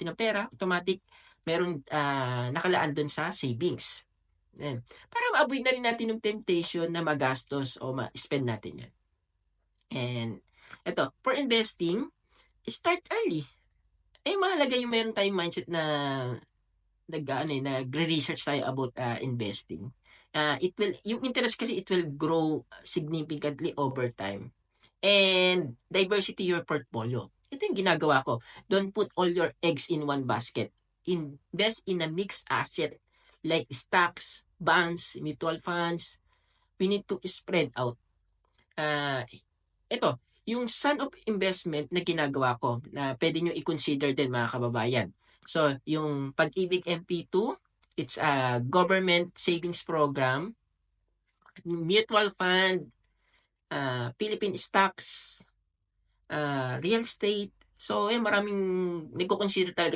ng pera, automatic meron nakalaan do'n sa savings. Yan. Para ma-avoid na rin natin yung temptation na magastos o ma-spend natin 'yan. And eto, for investing, start early. Mahalaga yung meron tayong mindset na nagre-research tayo about investing. Yung interest kasi it will grow significantly over time. And diversity your portfolio. Ito yung ginagawa ko. Don't put all your eggs in one basket. Invest in a mixed asset like stocks, bonds, mutual funds. We need to spread out. Ah, ito, yung son of investment na ginagawa ko na pwede nyo i-consider din mga kababayan. So, yung Pag-ibig MP2, it's a government savings program, mutual fund, Philippine stocks, real estate. So, maraming nagko-consider talaga